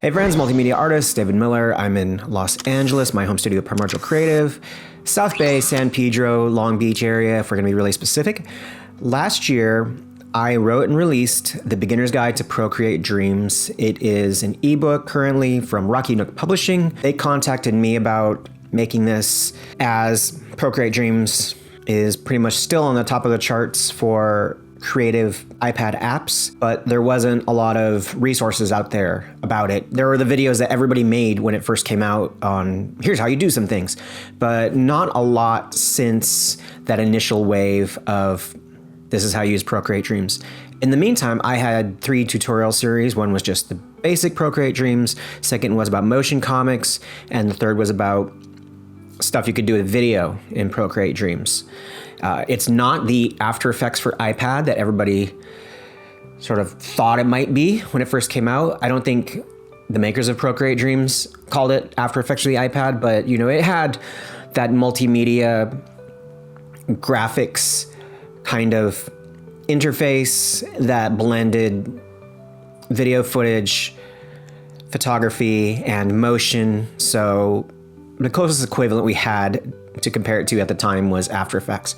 Hey friends, multimedia artist David Miller. I'm in Los Angeles, my home studio, Primordial Creative, South Bay, San Pedro, Long Beach area, if we're gonna be really specific. Last year, I wrote and released The Beginner's Guide to Procreate Dreams. It is an ebook currently from Rocky Nook Publishing. They contacted me about making this, as Procreate Dreams is pretty much still on the top of the charts for creative iPad apps, but there wasn't a lot of resources out there about it. There were the videos that everybody made when it first came out on here's how you do some things, but not a lot since that initial wave of this is how you use Procreate Dreams. In the meantime, I had 3 tutorial series. One was just the basic Procreate Dreams, second was about motion comics, and the third was about stuff you could do with video in Procreate Dreams. It's not the After Effects for iPad that everybody sort of thought it might be when it first came out. I don't think the makers of Procreate Dreams called it After Effects for the iPad, but you know, it had that multimedia graphics kind of interface that blended video footage, photography, and motion. So the closest equivalent we had to compare it to at the time was After Effects.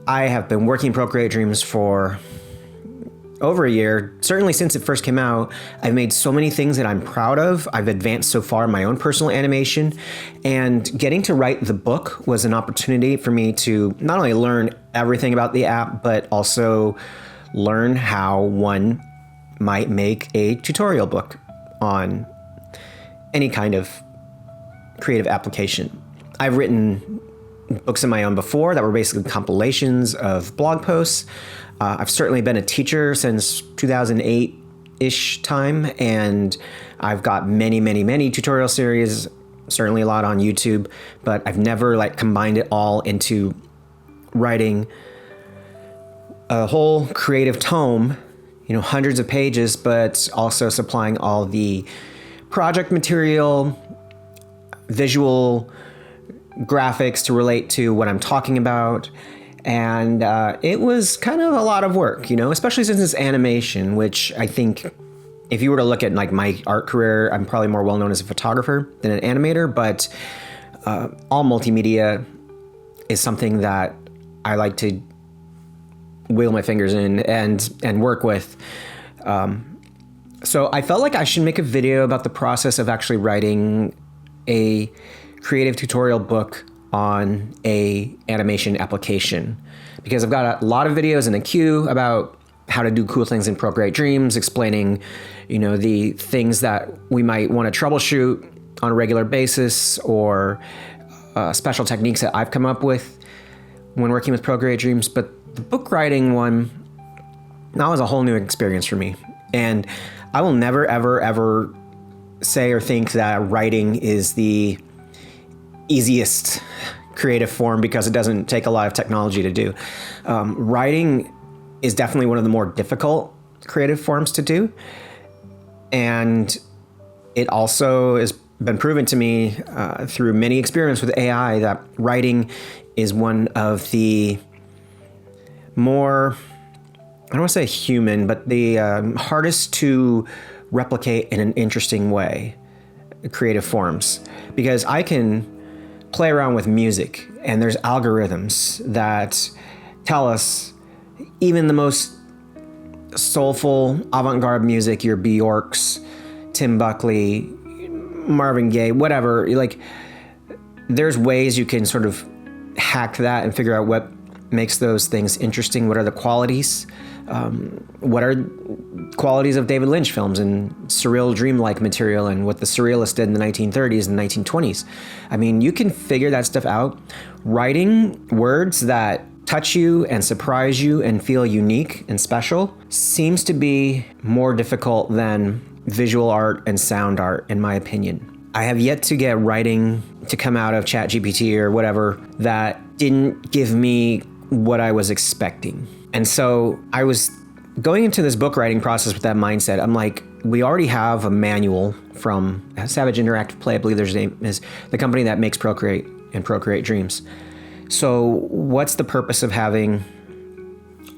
I have been working Procreate Dreams for over a year, certainly since it first came out. I've made so many things that I'm proud of. I've advanced so far in my own personal animation, and getting to write the book was an opportunity for me to not only learn everything about the app, but also learn how one might make a tutorial book on any kind of creative application. I've written books of my own before that were basically compilations of blog posts. I've certainly been a teacher since 2008-ish time, and I've got many tutorial series, certainly a lot on YouTube, but I've never combined it all into writing a whole creative tome, hundreds of pages, but also supplying all the project material, visual graphics to relate to what I'm talking about. And it was kind of a lot of work, especially since it's animation, which I think if you were to look at my art career, I'm probably more well known as a photographer than an animator, but all multimedia is something that I like to wheel my fingers in and work with. So I felt like I should make a video about the process of actually writing a creative tutorial book on a animation application, because I've got a lot of videos in a queue about how to do cool things in Procreate Dreams, explaining, the things that we might want to troubleshoot on a regular basis, or special techniques that I've come up with when working with Procreate Dreams. But the book writing one, that was a whole new experience for me. And I will never, ever say or think that writing is the easiest creative form, because it doesn't take a lot of technology to do. Writing is definitely one of the more difficult creative forms to do. And it also has been proven to me through many experiments with AI that writing is one of the more, I don't want to say human, but the hardest to replicate in an interesting way creative forms. Because I can play around with music, and there's algorithms that tell us even the most soulful avant-garde music, your Bjorks, Tim Buckley, Marvin Gaye, whatever, there's ways you can sort of hack that and figure out what makes those things interesting. What are the qualities? What are qualities of David Lynch films and surreal dreamlike material, and what the surrealists did in the 1930s and 1920s. I mean, you can figure that stuff out. Writing words that touch you and surprise you and feel unique and special seems to be more difficult than visual art and sound art, in my opinion. I have yet to get writing to come out of ChatGPT or whatever that didn't give me what I was expecting. And so I was going into this book writing process with that mindset. I'm like, we already have a manual from Savage Interactive Play, I believe their name is, the company that makes Procreate and Procreate Dreams. So what's the purpose of having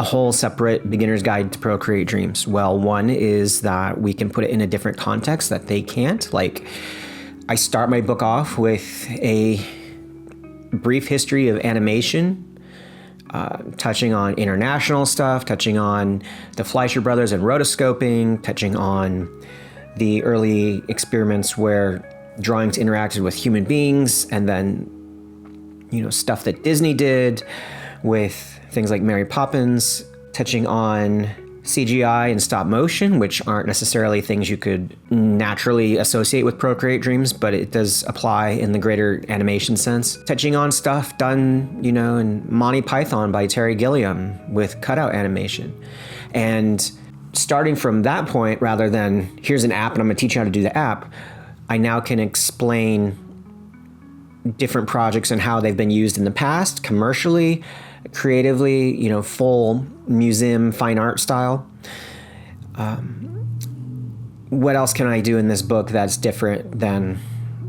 a whole separate beginner's guide to Procreate Dreams? Well, one is that we can put it in a different context that they can't. Like, I start my book off with a brief history of animation, touching on international stuff, touching on the Fleischer brothers and rotoscoping, touching on the early experiments where drawings interacted with human beings, and then, stuff that Disney did with things like Mary Poppins, touching on CGI and stop motion, which aren't necessarily things you could naturally associate with Procreate Dreams, but it does apply in the greater animation sense. Touching on stuff done, in Monty Python by Terry Gilliam with cutout animation. And starting from that point, rather than here's an app and I'm gonna teach you how to do the app, I now can explain different projects and how they've been used in the past, commercially, creatively, full museum fine art style. What else can I do in this book that's different than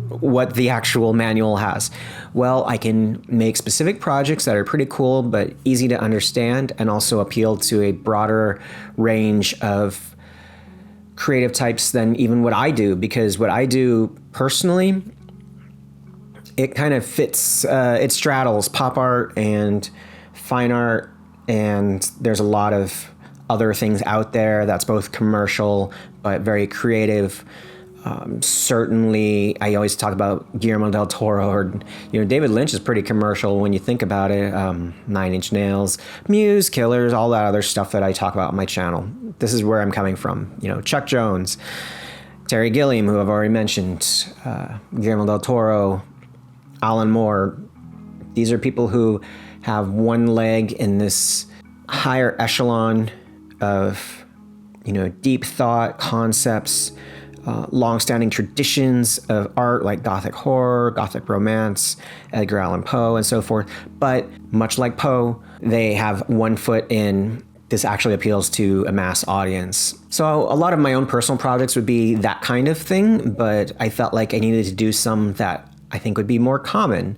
what the actual manual has? Well, I can make specific projects that are pretty cool but easy to understand, and also appeal to a broader range of creative types than even what I do, because what I do personally, it kind of fits, it straddles pop art and fine art, and there's a lot of other things out there that's both commercial but very creative. Certainly, I always talk about Guillermo del Toro, or David Lynch is pretty commercial when you think about it. 9 Inch Nails, Muse, Killers, all that other stuff that I talk about on my channel. This is where I'm coming from. Chuck Jones, Terry Gilliam, who I've already mentioned, Guillermo del Toro, Alan Moore. These are people who have one leg in this higher echelon of, deep thought, concepts, long-standing traditions of art like Gothic horror, Gothic romance, Edgar Allan Poe, and so forth. But much like Poe, they have one foot in this actually appeals to a mass audience. So a lot of my own personal projects would be that kind of thing, but I felt like I needed to do some that I think would be more common,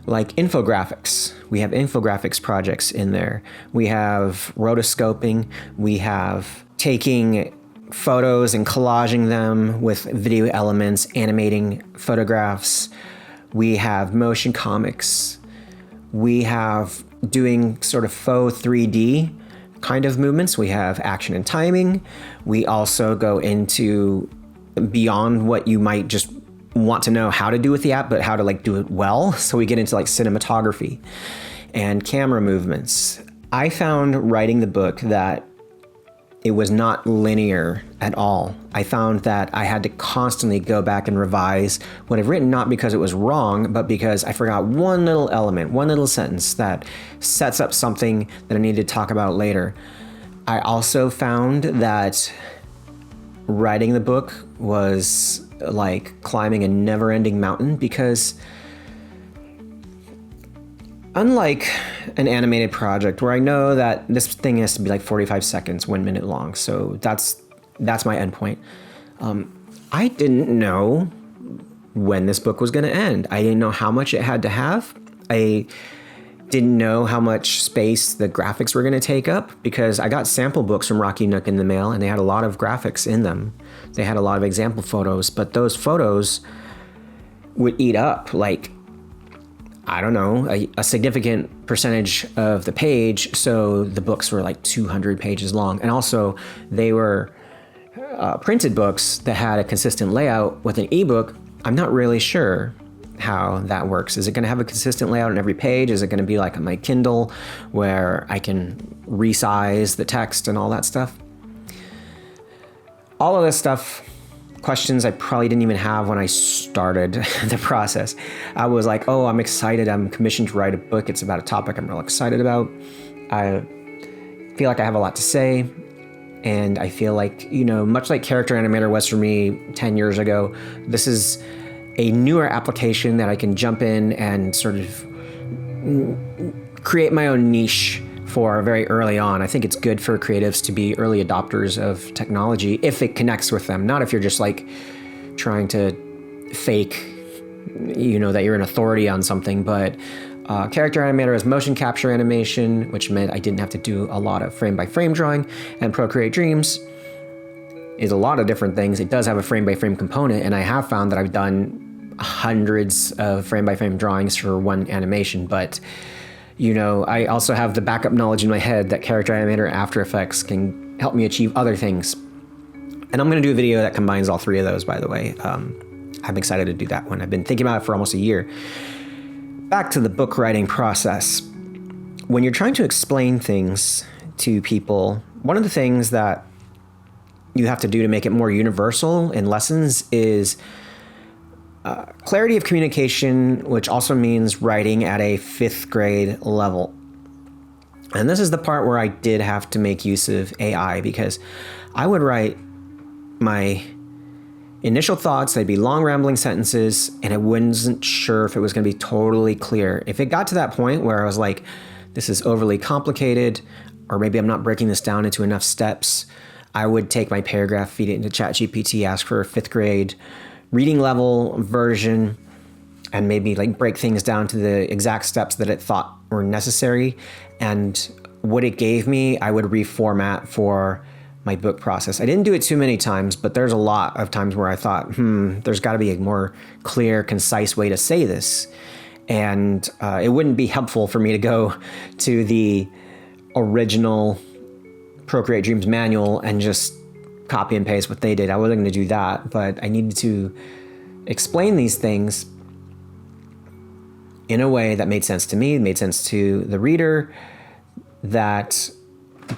like infographics. We have infographics projects in there. We have rotoscoping. We have taking photos and collaging them with video elements, animating photographs. We have motion comics. We have doing sort of faux 3D kind of movements. We have action and timing. We also go into beyond what you might just want to know how to do with the app, but how to do it well. So we get into cinematography and camera movements. I found writing the book that it was not linear at all. I found that I had to constantly go back and revise what I've written, not because it was wrong, but because I forgot one little element, one little sentence that sets up something that I need to talk about later. I also found that writing the book was like climbing a never-ending mountain, because unlike an animated project where I know that this thing has to be 45 seconds, 1 minute long, so that's my endpoint. I didn't know when this book was going to end. I didn't know how much it had to have. I didn't know how much space the graphics were going to take up, because I got sample books from Rocky Nook in the mail, and they had a lot of graphics in them. They had a lot of example photos, but those photos would eat up a significant percentage of the page. So the books were 200 pages long. And also they were printed books that had a consistent layout. With an ebook, I'm not really sure how that works. Is it going to have a consistent layout on every page? Is it going to be like on my Kindle where I can resize the text and all that stuff? All of this stuff, questions I probably didn't even have when I started the process. I was like, oh, I'm excited. I'm commissioned to write a book. It's about a topic I'm real excited about. I feel like I have a lot to say. And I feel like, much like Character Animator was for me 10 years ago, this is a newer application that I can jump in and sort of create my own niche for very early on. I think it's good for creatives to be early adopters of technology if it connects with them, not if you're just trying to fake, that you're an authority on something, but Character Animator is motion capture animation, which meant I didn't have to do a lot of frame-by-frame drawing. And Procreate Dreams is a lot of different things. It does have a frame-by-frame component, and I have found that I've done hundreds of frame-by-frame drawings for one animation, but I also have the backup knowledge in my head that Character Animator and After Effects can help me achieve other things. And I'm going to do a video that combines all three of those, by the way. I'm excited to do that one. I've been thinking about it for almost a year. Back to the book writing process. When you're trying to explain things to people, one of the things that you have to do to make it more universal in lessons is clarity of communication, which also means writing at a 5th grade level. And this is the part where I did have to make use of AI, because I would write my initial thoughts, they'd be long rambling sentences, and I wasn't sure if it was going to be totally clear. If it got to that point where I was like, this is overly complicated, or maybe I'm not breaking this down into enough steps, I would take my paragraph, feed it into ChatGPT, ask for a 5th grade reading level version, and maybe break things down to the exact steps that it thought were necessary. And what it gave me, I would reformat for my book process. I didn't do it too many times, but there's a lot of times where I thought, there's got to be a more clear, concise way to say this. And it wouldn't be helpful for me to go to the original Procreate Dreams manual and just copy and paste what they did. I wasn't going to do that, but I needed to explain these things in a way that made sense to me, made sense to the reader, that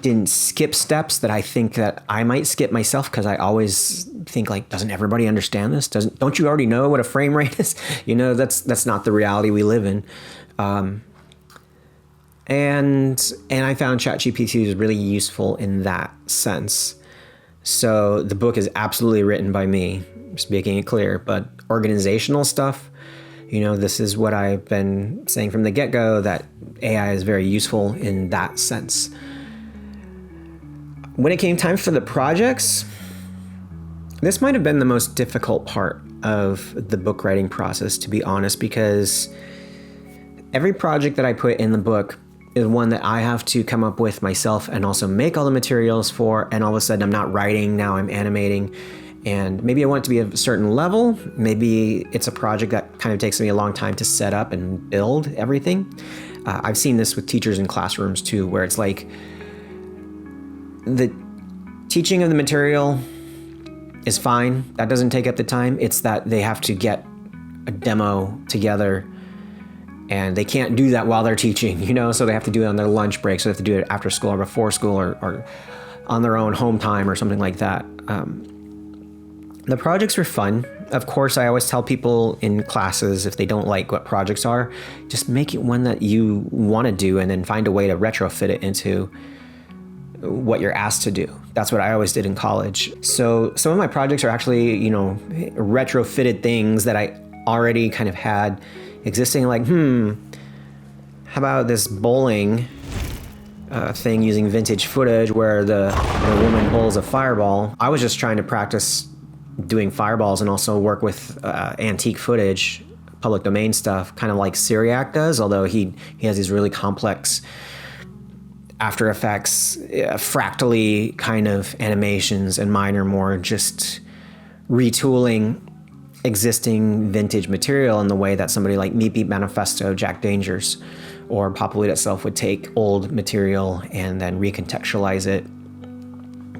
didn't skip steps that I think that I might skip myself, because I always think doesn't everybody understand this? Don't you already know what a frame rate is? That's not the reality we live in. And I found ChatGPT was really useful in that sense. So the book is absolutely written by me, just making it clear, but organizational stuff, this is what I've been saying from the get-go, that AI is very useful in that sense. When it came time for the projects, this might have been the most difficult part of the book writing process, to be honest, because every project that I put in the book is one that I have to come up with myself and also make all the materials for, and all of a sudden I'm not writing, now I'm animating. And maybe I want it to be a certain level. Maybe it's a project that kind of takes me a long time to set up and build everything. I've seen this with teachers in classrooms too, where it's the teaching of the material is fine. That doesn't take up the time. It's that they have to get a demo together, and they can't do that while they're teaching, so they have to do it on their lunch break. So they have to do it after school or before school, or on their own home time or something like that. The projects are fun. Of course, I always tell people in classes, if they don't like what projects are, just make it one that you want to do, and then find a way to retrofit it into what you're asked to do. That's what I always did in college. So some of my projects are actually, retrofitted things that I already kind of had existing, how about this bowling thing using vintage footage where the woman bowls a fireball. I was just trying to practice doing fireballs and also work with antique footage, public domain stuff, kind of like Syriac does, although he has these really complex After Effects, fractally kind of animations, and mine are more just retooling existing vintage material in the way that somebody like Meat Beat Manifesto, Jack Dangers, or Populate itself would take old material and then recontextualize it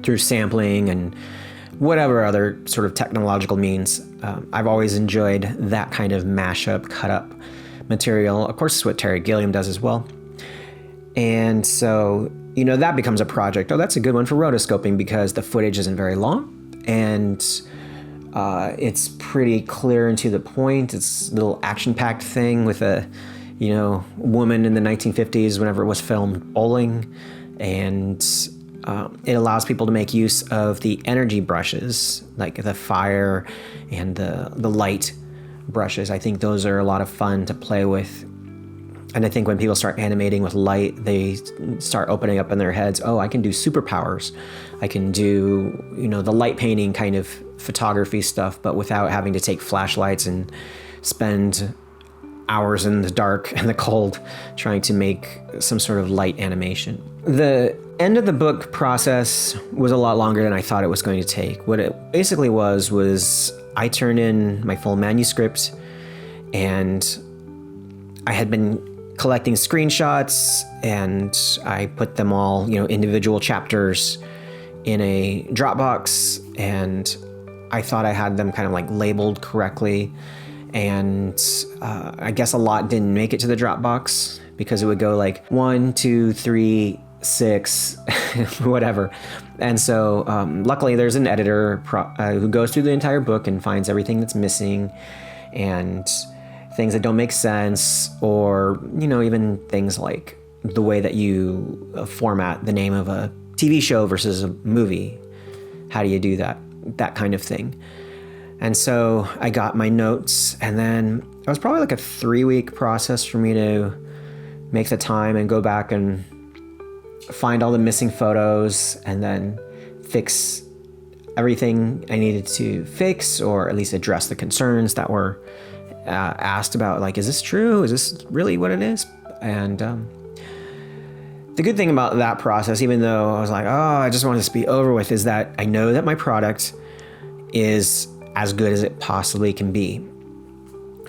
through sampling and whatever other sort of technological means. I've always enjoyed that kind of mashup, cut up material. Of course, it's what Terry Gilliam does as well. And so, that becomes a project. Oh, that's a good one for rotoscoping, because the footage isn't very long, and it's pretty clear and to the point. It's a little action-packed thing with a, woman in the 1950s, whenever it was filmed, bowling. And it allows people to make use of the energy brushes, like the fire and the light brushes. I think those are a lot of fun to play with. And I think when people start animating with light, they start opening up in their heads, oh, I can do superpowers. I can do, the light painting kind of photography stuff, but without having to take flashlights and spend hours in the dark and the cold trying to make some sort of light animation. The end of the book process was a lot longer than I thought it was going to take. What it basically was I turned in my full manuscript, and I had been collecting screenshots, and I put them all, individual chapters in a Dropbox, and I thought I had them kind of like labeled correctly. And I guess a lot didn't make it to the Dropbox because it would go like 1, 2, 3, 6, whatever. And so luckily there's an editor who goes through the entire book and finds everything that's missing and things that don't make sense, or, even things like the way that you format the name of a TV show versus a movie. How do you do that? That kind of thing. And so I got my notes, and then it was probably like a 3-week process for me to make the time and go back and find all the missing photos and then fix everything I needed to fix, or at least address the concerns that were asked about, like, is this true? Is this really what it is? And the good thing about that process, even though I was like, I just want this to be over with, is that I know that my product is as good as it possibly can be.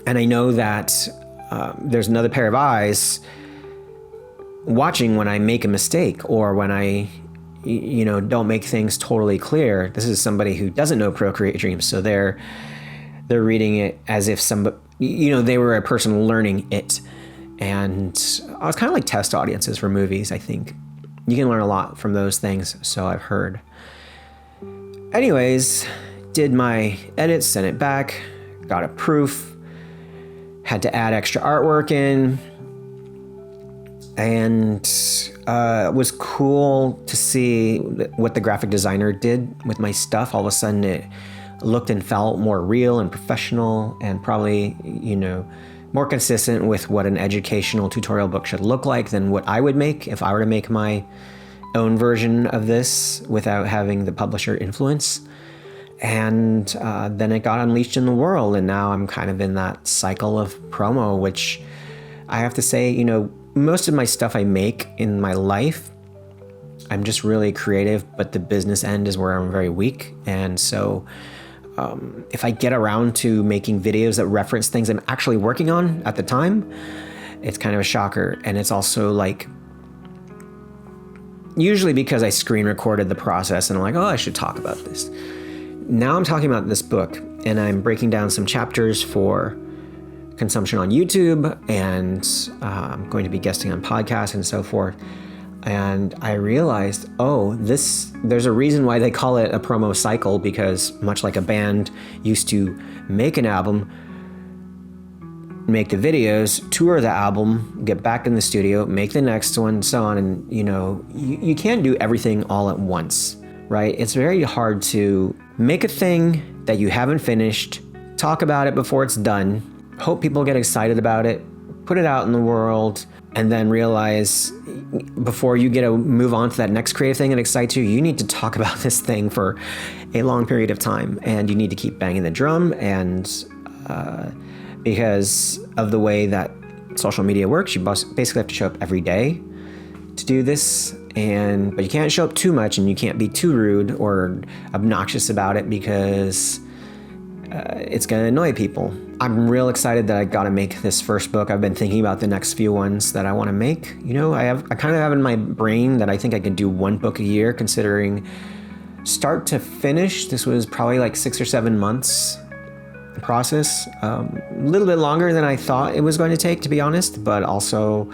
And I know that there's another pair of eyes watching when I make a mistake, or when I, don't make things totally clear. This is somebody who doesn't know Procreate Dreams, so they're reading it as if somebody, they were a person learning it. And I was kind of like test audiences for movies, I think. You can learn a lot from those things, so I've heard. Anyways, did my edits, sent it back, got a proof, had to add extra artwork in, and it was cool to see what the graphic designer did with my stuff. All of a sudden it looked and felt more real and professional, and probably, more consistent with what an educational tutorial book should look like than what I would make if I were to make my own version of this without having the publisher influence. And then it got unleashed in the world, and now I'm kind of in that cycle of promo, which I have to say, most of my stuff I make in my life, I'm just really creative, but the business end is where I'm very weak. And so if I get around to making videos that reference things I'm actually working on at the time, it's kind of a shocker. And it's also like, usually because I screen recorded the process and I'm like, I should talk about this. Now I'm talking about this book, and I'm breaking down some chapters for consumption on YouTube, and I'm going to be guesting on podcasts and so forth. And I realized, there's a reason why they call it a promo cycle, because much like a band used to make an album, make the videos, tour the album, get back in the studio, make the next one, so on. And, you can't do everything all at once, right? It's very hard to make a thing that you haven't finished, talk about it before it's done, hope people get excited about it, put it out in the world, and then realize before you get to move on to that next creative thing that excites you, you need to talk about this thing for a long period of time, and you need to keep banging the drum. And because of the way that social media works, you basically have to show up every day to do this, but you can't show up too much, and you can't be too rude or obnoxious about it, because it's going to annoy people. I'm real excited that I got to make this first book. I've been thinking about the next few ones that I want to make. I kind of have in my brain that I think I could do one book a year, considering start to finish, this was probably like 6 or 7 months process. A little bit longer than I thought it was going to take, to be honest, but also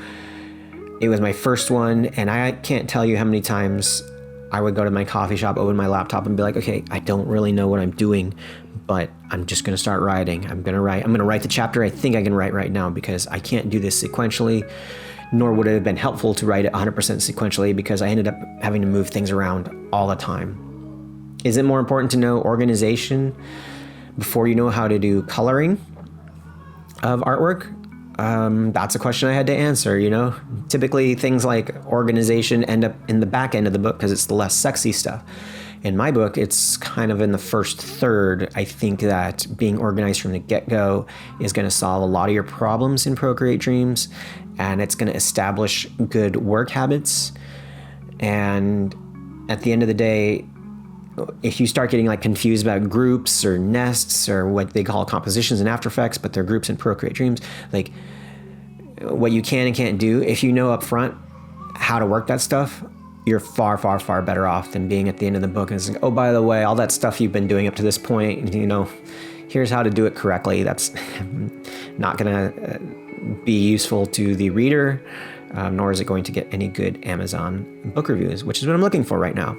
it was my first one, and I can't tell you how many times I would go to my coffee shop, open my laptop, and be like, okay, I don't really know what I'm doing, but I'm just going to start writing. I'm going to write the chapter I think I can write right now, because I can't do this sequentially, nor would it have been helpful to write it 100% sequentially, because I ended up having to move things around all the time. Is it more important to know organization before you know how to do coloring of artwork? That's a question I had to answer, Typically things like organization end up in the back end of the book because it's the less sexy stuff. In my book, it's kind of in the first third. I think that being organized from the get-go is going to solve a lot of your problems in Procreate Dreams, and it's going to establish good work habits. And at the end of the day, if you start getting like confused about groups or nests or what they call compositions in After Effects, but they're groups in Procreate Dreams, like what you can and can't do, if you know up front how to work that stuff, you're far, far, far better off than being at the end of the book and it's like, oh, by the way, all that stuff you've been doing up to this point, you know, here's how to do it correctly. That's not going to be useful to the reader, nor is it going to get any good Amazon book reviews, which is what I'm looking for right now.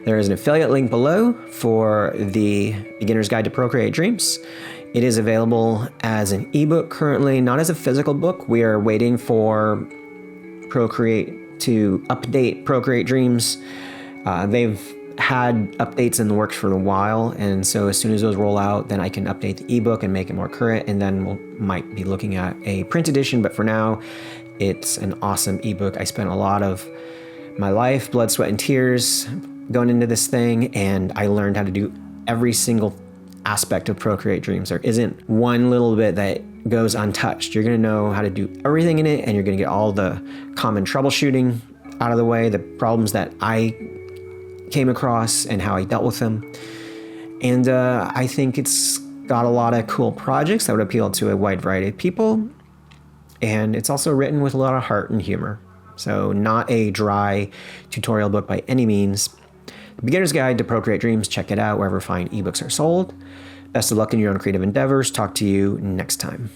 There is an affiliate link below for the Beginner's Guide to Procreate Dreams. It is available as an ebook currently, not as a physical book. We are waiting for Procreate to update Procreate Dreams. They've had updates in the works for a while, and so as soon as those roll out, then I can update the ebook and make it more current, and then we might be looking at a print edition, but for now, it's an awesome ebook. I spent a lot of my life, blood, sweat, and tears going into this thing, and I learned how to do every single aspect of Procreate Dreams. There isn't one little bit that goes untouched. You're going to know how to do everything in it, and you're going to get all the common troubleshooting out of the way, the problems that I came across and how I dealt with them. And I think it's got a lot of cool projects that would appeal to a wide variety of people. And it's also written with a lot of heart and humor. So not a dry tutorial book by any means. Beginner's Guide to Procreate Dreams. Check it out wherever fine ebooks are sold. Best of luck in your own creative endeavors. Talk to you next time.